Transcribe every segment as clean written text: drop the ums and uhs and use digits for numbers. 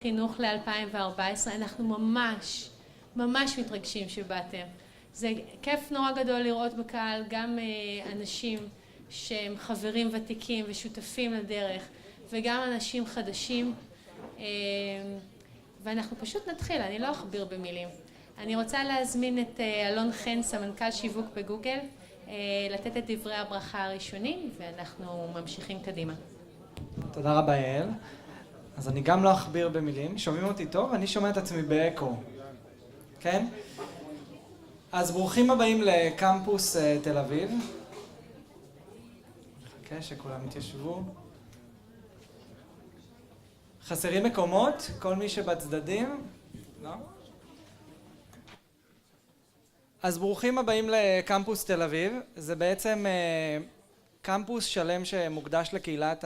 חינוך ל-2014, אנחנו ממש מתרגשים שבאתם. זה כיף נורא גדול לראות בקהל גם אנשים שהם חברים ותיקים ושותפים לדרך, וגם אנשים חדשים, ואנחנו פשוט נתחיל, אני לא אכביר במילים. אני רוצה להזמין את אלון חן, סמנכ"ל שיווק בגוגל, לתת את דברי הברכה הראשונים, ואנחנו ממשיכים קדימה. תודה רבה יעל. אז אני גם לא אכביר במילים. שומעים אותי טוב? אני שומע את עצמי באקו. כן? אז ברוכים הבאים לקמפוס תל אביב. נחכה שכולם יתיישבו. חסרים מקומות? כל מי שבצדדים? לא? אז ברוכים הבאים לקמפוס תל אביב. זה בעצם קמפוס שלם שמוקדש לקהילת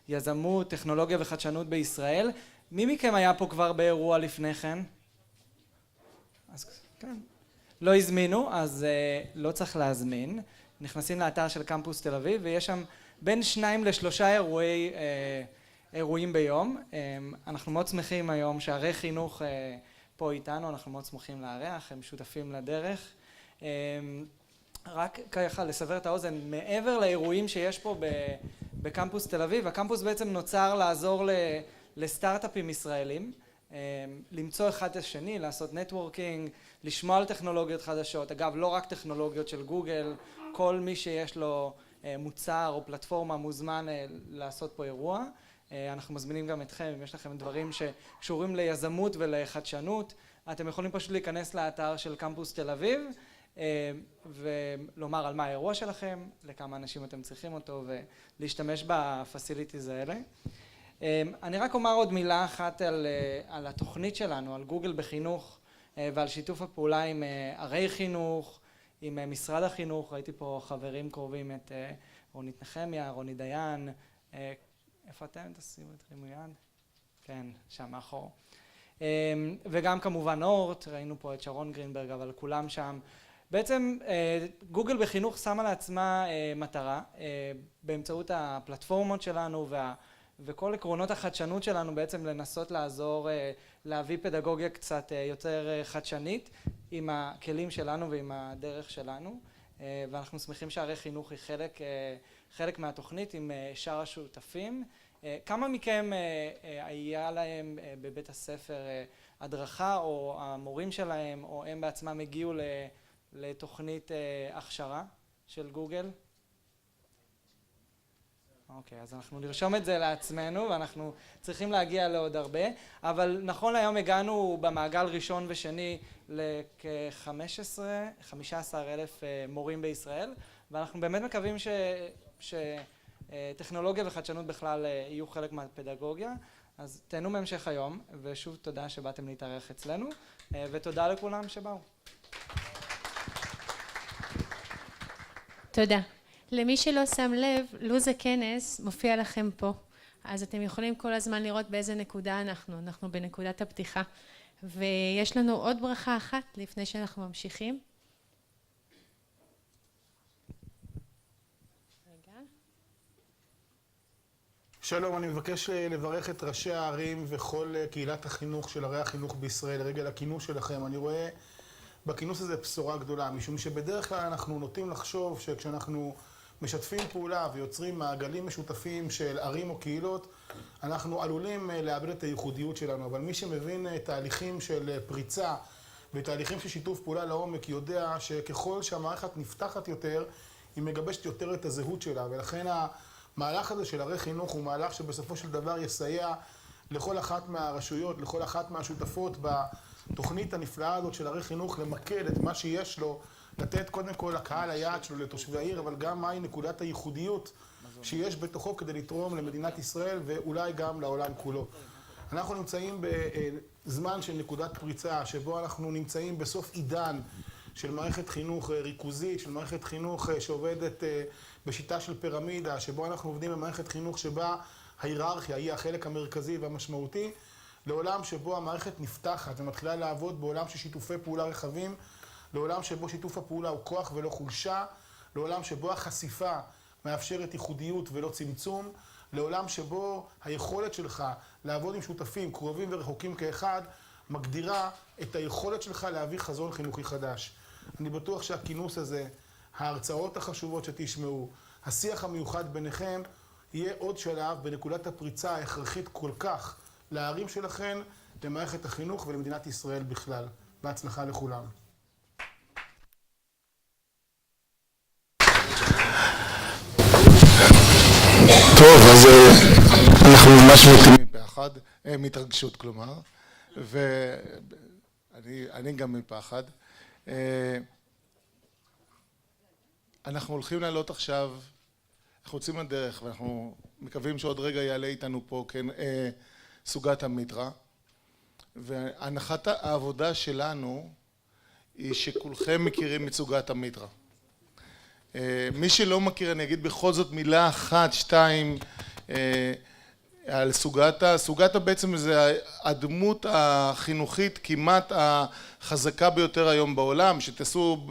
היזמות, טכנולוגיה וחדשנות בישראל. מי מכם היה פה כבר באירוע לפני כן? אז כן. לא הזמינו, אז לא צריך להזמין. נכנסים לאתר של קמפוס תל אביב, ויש שם בין 2 ל3 אירועים ביום. אנחנו מאוד שמחים היום שערי חינוך פה איתנו, אנחנו מאוד שמחים לארח, הם שותפים לדרך. רק ככה לסבר את האוזן, מעבר לאירועים שיש פה בקמפוס תל אביב, הקמפוס בעצם נוצר לעזור לסטארט-אפים ישראלים, למצוא אחד את השני, לעשות נטוורקינג, לשמוע על טכנולוגיות חדשות. אגב, לא רק טכנולוגיות של גוגל, כל מי שיש לו מוצר או פלטפורמה מוזמן לעשות פה אירוע. אנחנו מזמינים גם אתכם, אם יש לכם דברים שקשורים ליזמות ולחדשנות, אתם יכולים פשוט להיכנס לאתר של קמפוס תל אביב, ולומר על מה האירוע שלכם, לכמה אנשים אתם צריכים אותו, ולהשתמש בפסיליטיז האלה. אני רק אומר עוד מילה אחת על התוכנית שלנו, על גוגל בחינוך, ועל שיתוף הפעולה עם ערי חינוך, עם משרד החינוך. ראיתי פה חברים קרובים, את רונית נחמיה, רוני דיין. איפה אתם? תשימו את רימו יד. כן, שם מאחור. וגם כמובן אורט, ראינו פה את שרון גרינברג, אבל כולם שם. בעצם גוגל בחינוך שמה לעצמה מטרה, באמצעות הפלטפורמות שלנו וכל עקרונות החדשנות שלנו, בעצם לנסות לעזור להביא פדגוגיה קצת יותר חדשנית עם הכלים שלנו ועם הדרך שלנו, ואנחנו שמחים שערי חינוך היא חלק מהתוכנית עם שאר השותפים. כמה מכם היה להם בבית הספר הדרכה, או המורים שלהם או הם בעצמם הגיעו לתוכנית הכשרה של גוגל? אוקיי, אז אנחנו נרשום את זה לעצמנו, ואנחנו צריכים להגיע לעוד הרבה, אבל נכון להיום הגענו במעגל ראשון ושני לכ-15,000 מורים בישראל, ואנחנו באמת מקווים שטכנולוגיה וחדשנות בכלל יהיו חלק מהפדגוגיה. אז תהנו מהמשך היום, ושוב תודה שבאתם להתארח אצלנו, ותודה לכולם שבאו. תודה. למי שלא שם לב, לוז הכנס מופיע לכם פה, אז אתם יכולים כל הזמן לראות באיזה נקודה אנחנו בנקודת הפתיחה, ויש לנו עוד ברכה אחת לפני שאנחנו ממשיכים. שלום, אני מבקש לברך את ראשי הערים וכל קהילת החינוך של ערי החינוך בישראל לרגל הכינוס שלכם. אני רואה בכינוס הזה בשורה גדולה, משום שבדרך כלל אנחנו נוטים לחשוב שכשאנחנו משתפים פעולה ויוצרים מעגלים משותפים של ערים או קהילות, אנחנו עלולים לאבד את הייחודיות שלנו. אבל מי שמבין תהליכים של פריצה ותהליכים של שיתוף פעולה לעומק יודע שככל שהמערכת נפתחת יותר, היא מגבשת יותר את הזהות שלה, ולכן המהלך הזה של ערי חינוך הוא מהלך שבסופו של דבר יסייע לכל אחת מהרשויות, לכל אחת מהשותפות בתוכנית הנפלאה הזאת של ערי חינוך, למקד את מה שיש לו, לתת קודם כל לקהל היעד שלו, לתושבי העיר, אבל גם מהי נקודת הייחודיות שיש בתוכו כדי לתרום למדינת ישראל ואולי גם לעולם כולו. אנחנו נמצאים בזמן של נקודת פריצה, שבו אנחנו נמצאים בסוף עידן של מערכת חינוך ריכוזית, של מערכת חינוך שעובדת בשיטה של פירמידה, שבו אנחנו עובדים במערכת חינוך שבה ההיררכיה היא החלק המרכזי והמשמעותי, לעולם שבו המערכת נפתחת ומתחילה לעבוד בעולם של שיתופי פעולה רחבים, לעולם שבו שיתוף הפעולה הוא כוח ולא חולשה, לעולם שבו החשיפה מאפשרת ייחודיות ולא צמצום, לעולם שבו היכולת שלך לעבוד עם שותפים קרובים ורחוקים כאחד, מגדירה את היכולת שלך להביא חזון חינוכי חדש. אני בטוח שהכינוס הזה, ההרצאות החשובות שתשמעו, השיח המיוחד ביניכם, יהיה עוד שלב בנקודת הפריצה ההכרחית כל כך לערים שלכם, למערכת החינוך ולמדינת ישראל בכלל. בהצלחה לכולם. טוב, אז אנחנו ממש מתים מפחד, מתרגשות כלומר, ואני גם מפחד. אנחנו הולכים לעלות עכשיו, אנחנו יוצאים לדרך, ואנחנו מקווים שעוד רגע יעלה איתנו פה, כן, סוגת המיטרה. והנחת העבודה שלנו היא שכולכם מכירים את סוגת המיטרה. מי שלא מכיר, אני אגיד בכל זאת מילה אחת, שתיים, על סוגתה בעצם זה הדמות החינוכית כמעט החזקה ביותר היום בעולם. שתעשו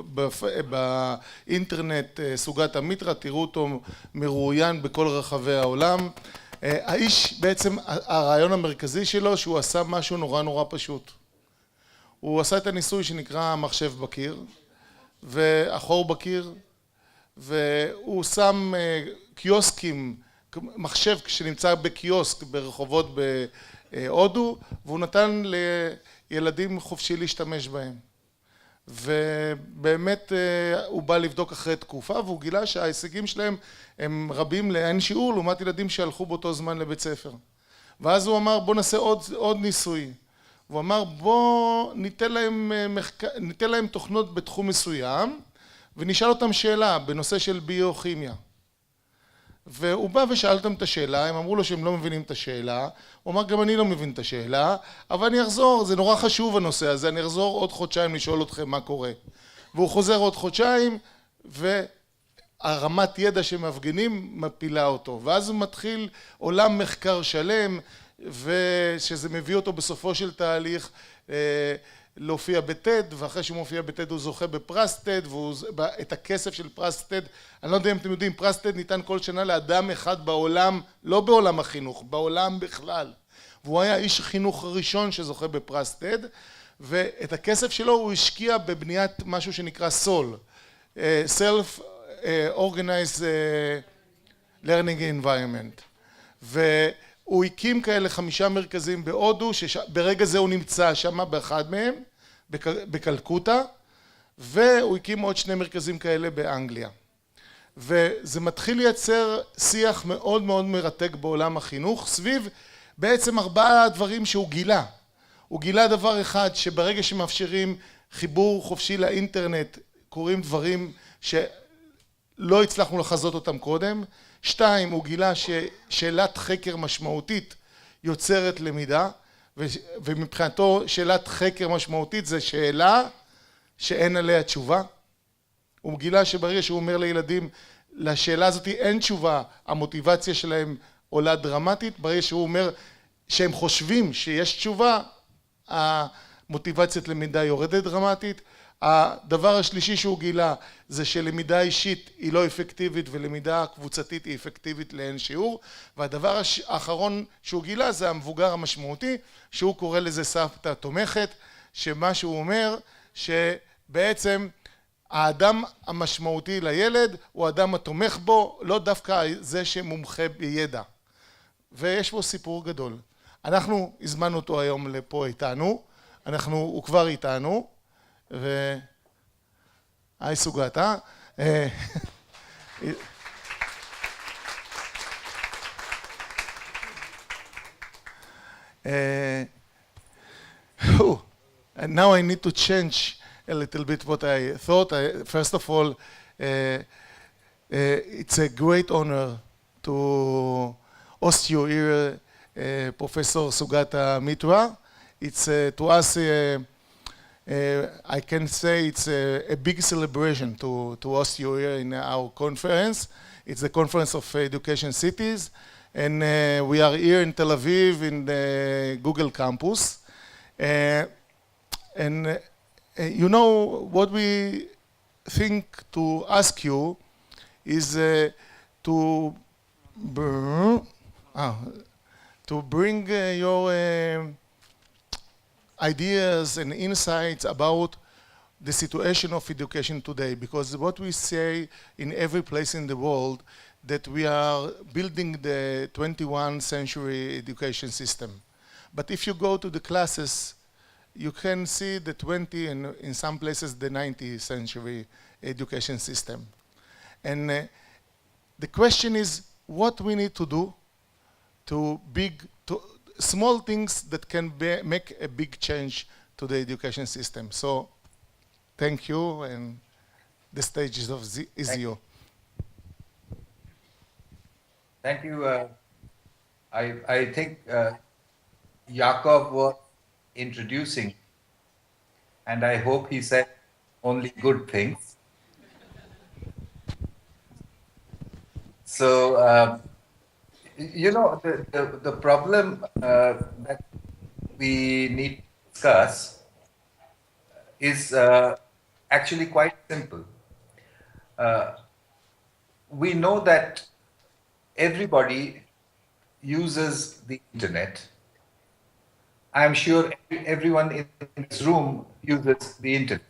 באינטרנט סוגת המיטרה, תראו אותו מרואיין בכל רחבי העולם. האיש בעצם, הרעיון המרכזי שלו שהוא עשה משהו נורא פשוט. הוא עשה את הניסוי שנקרא מחשב בקיר והחור בקיר, והוא שם קיוסקים, מחשב שנמצא בקיוסק ברחובות בהודו, והוא נתן לילדים חופשי להשתמש בהם. ובאמת הוא בא לבדוק אחרי תקופה, והוא גילה שההישגים שלהם הם רבים לאין שיעור, לעומת ילדים שהלכו באותו זמן לבית ספר. ואז הוא אמר, בוא נעשה עוד ניסוי. הוא אמר, בוא ניתן להם תוכנות בתחום מסוים, ונשאל אותם שאלה בנושא של ביוכימיה. והוא בא ושאל אותם את השאלה, הם אמרו לו שהם לא מבינים את השאלה, הוא אמר גם אני לא מבין את השאלה, אבל אני אחזור, זה נורא חשוב הנושא הזה, אני אחזור עוד חודשיים לשאול אתכם מה קורה. והוא חוזר עוד חודשיים, והרמת ידע שמפגינים מפילה אותו, ואז הוא מתחיל עולם מחקר שלם, ושזה מביא אותו בסופו של תהליך להופיע בטד, ואחרי שהוא מופיע בטד הוא זוכה בפרס טד, ואת הכסף של פרס טד, אני לא יודע אם אתם יודעים, פרס טד ניתן כל שנה לאדם אחד בעולם, לא בעולם החינוך, בעולם בכלל. והוא היה איש החינוך הראשון שזוכה בפרס טד, ואת הכסף שלו הוא השקיע בבניית משהו שנקרא סול, Self Organized Learning Environment. הוא הקים כאלה 5 מרכזים בהודו, שברגע זה הוא נמצא שם באחד מהם, בקלקוטה, והוא הקים עוד 2 מרכזים כאלה באנגליה. וזה מתחיל לייצר שיח מאוד מרתק בעולם החינוך, סביב בעצם 4 דברים שהוא גילה. הוא גילה דבר אחד, שברגע שמאפשרים חיבור חופשי לאינטרנט, קורים דברים שלא הצלחנו לחזות אותם קודם. 2, הוא גילה ששאלת חקר משמעותית יוצרת למידה, ומבחינתו שאלת חקר משמעותית זה שאלה שאין עליה תשובה. הוא גילה שברגע שהוא אומר לילדים, לשאלה הזאת אין תשובה, המוטיבציה שלהם עולה דרמטית. ברגע שהוא אומר שהם חושבים שיש תשובה, המוטיבציית למידה יורדת דרמטית. הדבר השלישי שהוא גילה זה שלמידה אישית היא לא אפקטיבית ולמידה קבוצתית היא אפקטיבית לאין שיעור. והדבר האחרון שהוא גילה זה המבוגר המשמעותי, שהוא קורא לזה סבתא תומכת, שמה שהוא אומר שבעצם האדם המשמעותי לילד הוא האדם התומך בו, לא דווקא זה שמומחה בידע. ויש פה סיפור גדול. אנחנו הזמנו אותו היום לפה איתנו, הוא כבר איתנו, היי סוגתה. And now I need to change a little bit what I thought. First of all, it's a great honor to host you here, Professor Sugata Mitra. It's to us, I can say it's a big celebration to host you here in our conference. It's the Conference of Education Cities, and we are here in Tel Aviv in the Google campus. And you know what we think to ask you is to to bring your ideas and insights about the situation of education today, because what we say in every place in the world that we are building the 21st century education system. But if you go to the classes, you can see the 20 and in some places the 19th century education system. And the question is what we need to do to small things that can make a big change to the education system. So thank you, and the stage is yours. Thank you. I think Yaakov was introducing, and I hope he said only good things. So, you know, the problem that we need to discuss is actually quite simple. We know that everybody uses the internet. I'm sure everyone in this room uses the internet.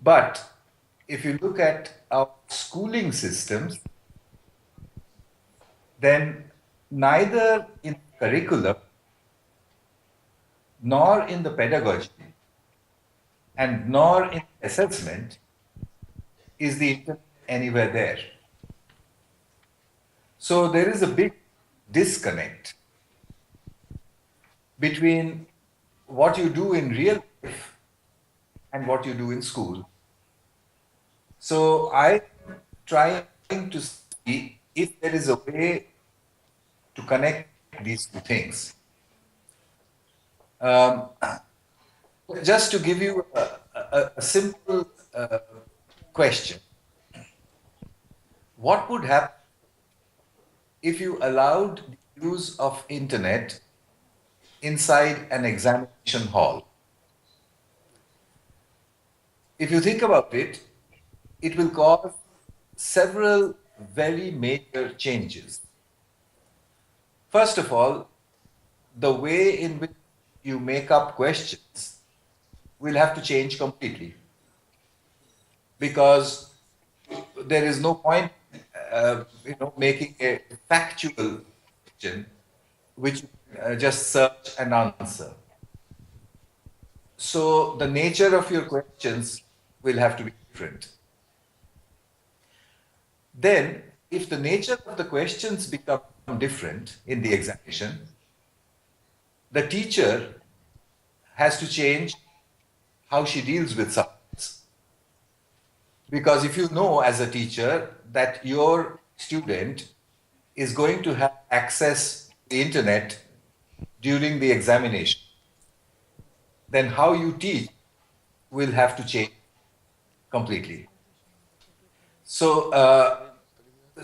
But if you look at our schooling systems, then neither in curriculum nor in the pedagogy and nor in assessment is the internet anywhere there. So there is a big disconnect between what you do in real life and what you do in school. So I'm trying to see if there is a way to connect these two things. Just to give you a simple question. What would happen if you allowed the use of internet inside an examination hall? If you think about it, it will cause several very major changes. First of all, the way in which you make up questions will have to change completely, because there is no point making a factual question which just search and answer. So the nature of your questions will have to be different. Then, if the nature of the questions become different in the examination, the teacher has to change how she deals with subjects. Because if you know as a teacher that your student is going to have access to the internet during the examination, then how you teach will have to change completely. So,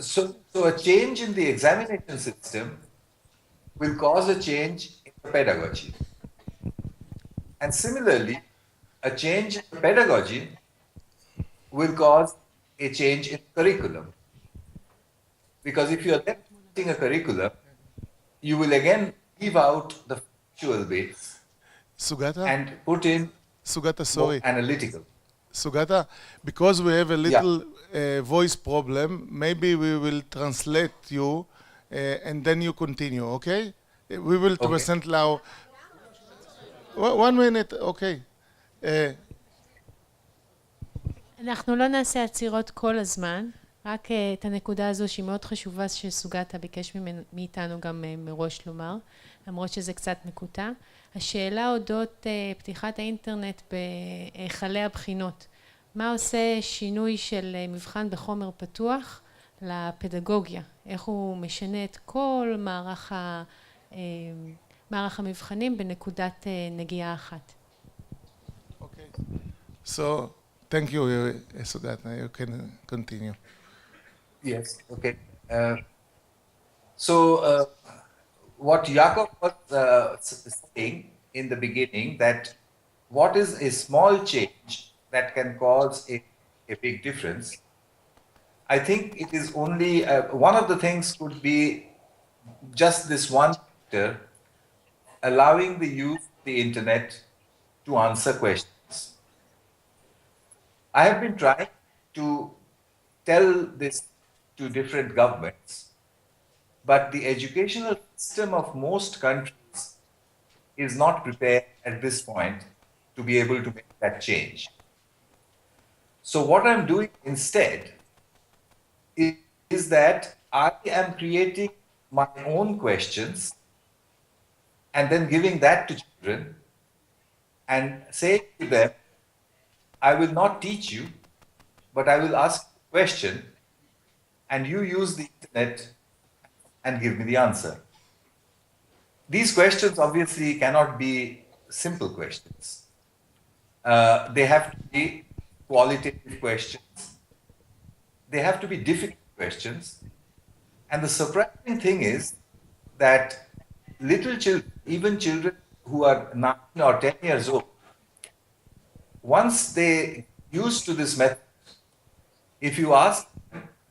so a change in the examination system will cause a change in the pedagogy. And similarly, a change in the pedagogy will cause a change in curriculum. Because if you are then teaching a curriculum, you will again leave out the factual bits Sugata? and put in Sugata, sorry. more analytical. Sugata, because we have a little voice problem, maybe we will translate you and then you continue, okay? We will translate now. 1 minute, okay. אנחנו לא נעשה עצירות כל הזמן, רק את הנקודה הזו שהיא מאוד חשובה שסוגתה ביקש מאיתנו גם מראש לומר, למרות שזה קצת מקוטע. השאלה אודות פתיחת האינטרנט בהיכלי הבחינות. מה עושה שינוי של מבחן בחומר פתוח לפדגוגיה? איך הוא משנה את כל מערך המבחנים בנקודת נגיעה אחת? Okay. So, thank you, Sugata. You can continue. Yes, okay. So, what Yaakov was saying in the beginning, that what is a small change that can cause a big difference, I think it is only one of the things could be just this one factor, allowing the use of the internet to answer questions. I have been trying to tell this to different governments, but the educational system of most countries is not prepared at this point to be able to make that change. So what I'm doing instead is that I am creating my own questions and then giving that to children and saying to them, I will not teach you, but I will ask a question and you use the internet and give me the answer. These questions obviously cannot be simple questions. They have to be qualitative questions. They have to be difficult questions. And the surprising thing is that little children, even children who are 9 or 10 years old, once they used to this method, if you ask,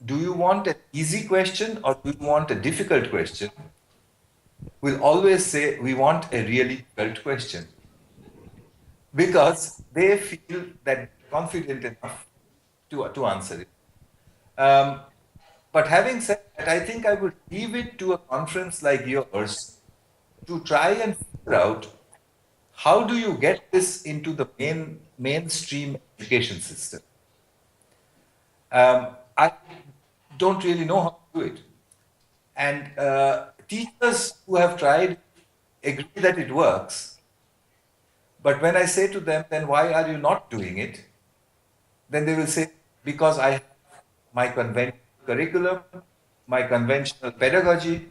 do you want an easy question or do you want a difficult question? We'll always say we want a really difficult question because they feel that confident enough to answer it. But having said that, I think I would leave it to a conference like yours to try and figure out how do you get this into the mainstream education system. I don't really know how to do it. And teachers who have tried agree that it works. But when I say to them, then why are you not doing it? Then they will say, because I have my conventional curriculum, my conventional pedagogy,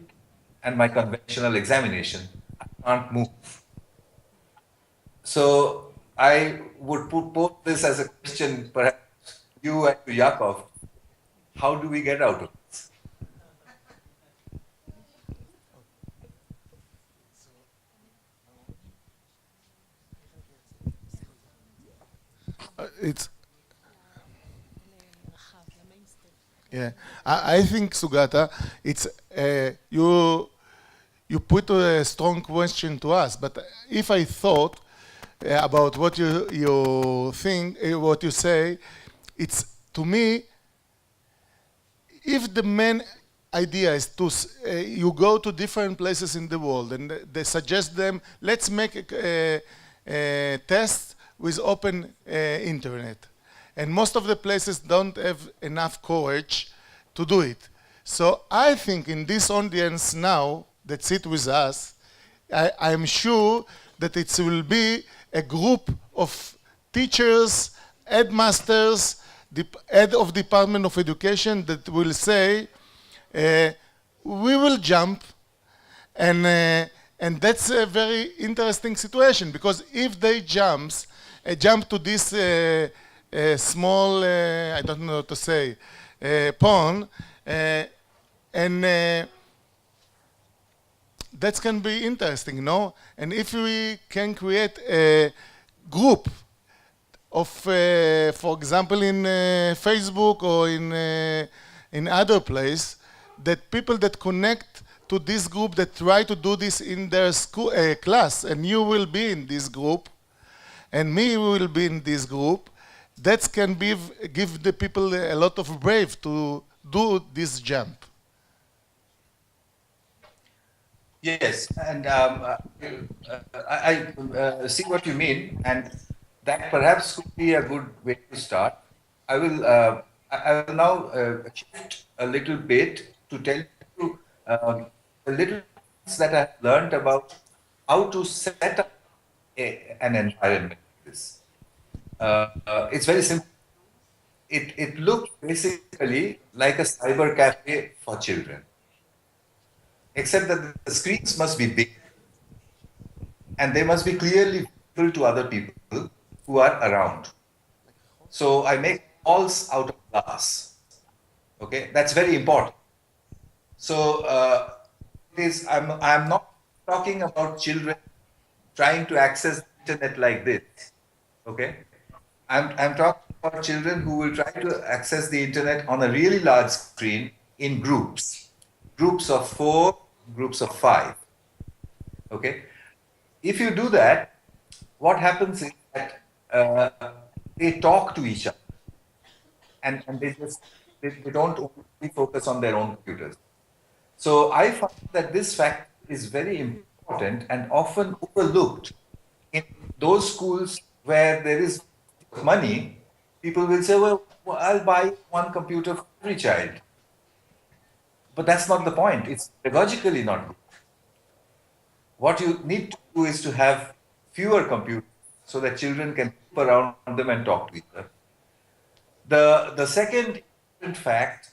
and my conventional examination. I can't move. So I would put this as a question, perhaps you and to Yakov, how do we get out of this? It's yeah. I think Sugata, it's you put a strong question to us. But if I thought about what you think, what you say, it's to me. If the main idea is to you go to different places in the world and they suggest them, let's make a test with open internet. And most of the places don't have enough courage to do it. So I think in this audience now that sit with us, I'm sure that it will be a group of teachers, headmasters, the head of Department of Education that will say, we will jump, and that's a very interesting situation, because if they jump to this small, I don't know what to say, pond, and that can be interesting, no? And if we can create a group of, for example, in Facebook or in other place, that people that connect to this group that try to do this in their school class, and you will be in this group, and me will be in this group, that can give the people a lot of brave to do this jump. Yes, and I see what you mean, and that perhaps could be a good way to start. I will now shift a little bit to tell you a little things that I've learned about how to set up an environment like this. It's very simple. It looks basically like a cyber cafe for children, except that the screens must be big and they must be clearly visible to other people who are around. So I make walls out of glass. Okay, that's very important. So I'm not talking about children trying to access the internet like this. Okay, I'm talking for children who will try to access the internet on a really large screen in groups of 4, groups of 5. Okay? If you do that, what happens is that they talk to each other, and they don't only focus on their own computers. So I find that this fact is very important and often overlooked in those schools where there is money. People will say, well, I'll buy one computer for every child. But that's not the point. It's pedagogically not good. What you need to do is to have fewer computers so that children can move around them and talk to each other. The second important fact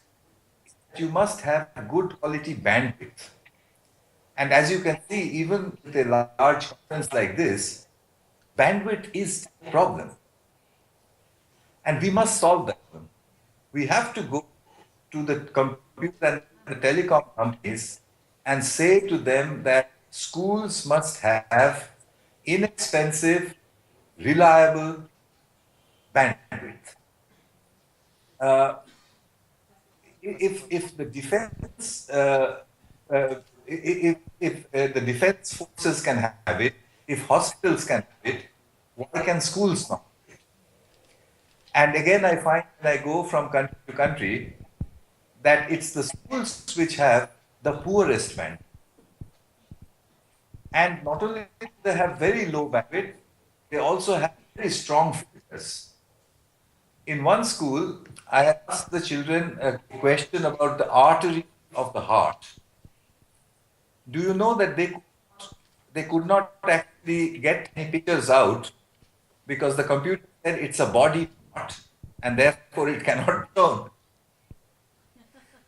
is that you must have good quality bandwidth. And as you can see, even with a large conference like this, bandwidth is a problem. And we must solve that problem. We have to go to the computer and the telecom companies and say to them that schools must have inexpensive, reliable bandwidth. If the defense the defense forces can have it, if hospitals can have it, why can schools not? And again, I find when I go from country to country that it's the schools which have the poorest bandwidth. And not only do they have very low bandwidth, they also have very strong filters. In one school, I asked the children a question about the artery of the heart. Do you know that they could not actually get any pictures out because the computer said it's a body part and therefore it cannot be shown.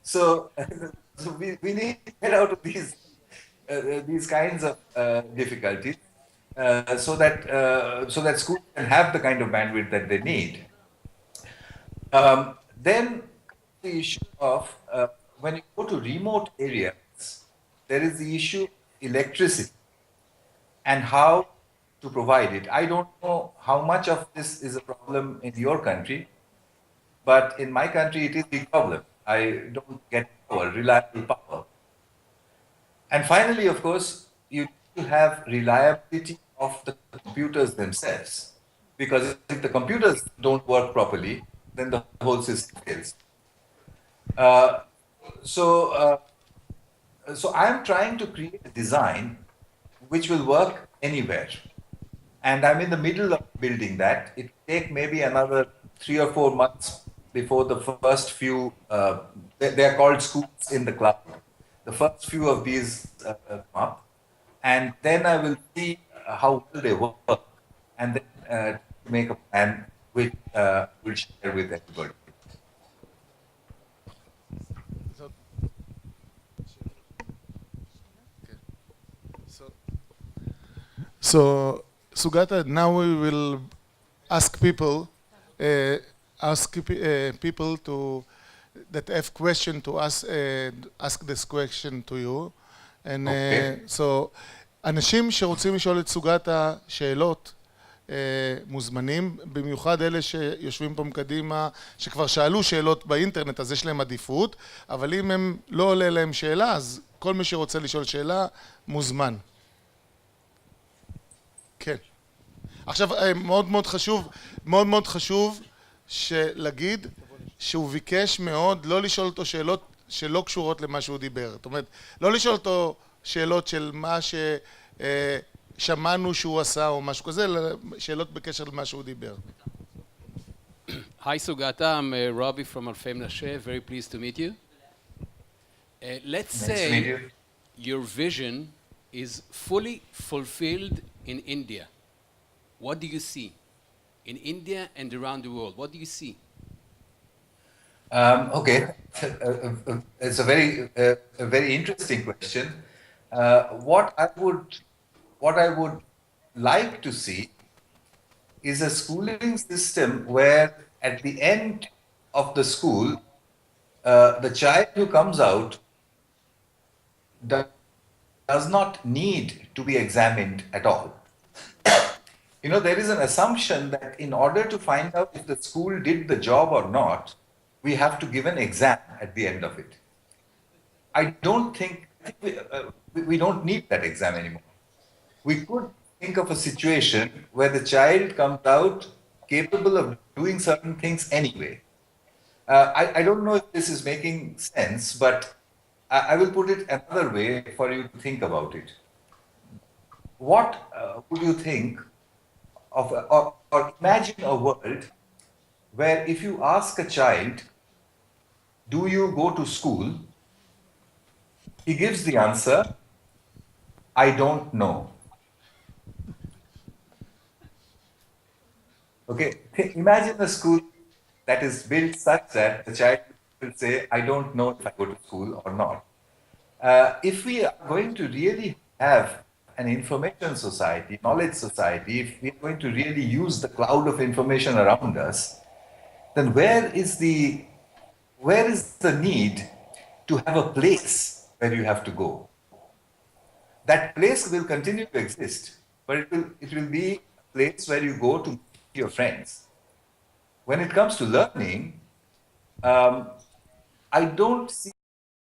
So we need to get out of these kinds of difficulties so that schools can have the kind of bandwidth that they need. Then the issue of when you go to remote areas, there is the issue of electricity and how to provide it. I don't know how much of this is a problem in your country, but in my country it is a big problem. I don't get reliable power. And finally, of course, you need to have reliability of the computers themselves, because if the computers don't work properly, then the whole system fails. So I'm trying to create a design which will work anywhere. And I'm in the middle of building that. It will take maybe another 3 or 4 months before the first few, they are called schools in the cloud. The first few of these come up. And then I will see how well they work and then make a plan which we'll share with everybody. So, Sugata, now we will ask people, people to that have question to us, ask this question to you. And so, אנשים שרוצים לשאול את סוגתה שאלות מוזמנים, במיוחד אלה שיושבים פה מקדימה, שכבר שאלו שאלות באינטרנט, אז יש להם עדיפות, אבל אם הם לא עולה להם שאלה, אז כל מי שרוצה לשאול שאלה מוזמן. כן. עכשיו, מאוד מאוד חשוב להגיד שהוא ביקש מאוד לא לשאול אותו שאלות שלא קשורות למה שהוא דיבר. זאת אומרת, לא לשאול אותו שאלות של מה ששמענו שהוא עשה או משהו כזה, אלא שאלות בקשר למה שהוא דיבר. Hi Sugata, I'm Robbie from Alfei Menashe. Very pleased to meet you. Let's say your vision is fully fulfilled in India. What do you see? In India and around the world, what do you see? Okay, it's a very interesting question. What I would like to see is a schooling system where at the end of the school, the child who comes out does not need to be examined at all. You know, there is an assumption that in order to find out if the school did the job or not, we have to give an exam at the end of it. I think we don't need that exam anymore. We could think of a situation where the child comes out capable of doing certain things anyway. I don't know if this is making sense, but I will put it another way for you to think about it. What would you think of, or imagine a world where if you ask a child, do you go to school? He gives the answer, I don't know. Okay, imagine a school that is built such that the child will say, I don't know if I go to school or not. If we are going to really have an information society, knowledge society, if we are going to really use the cloud of information around us, then where is the need to have a place where you have to go? That place will continue to exist, but it will be a place where you go to meet your friends. When it comes to learning, I don't see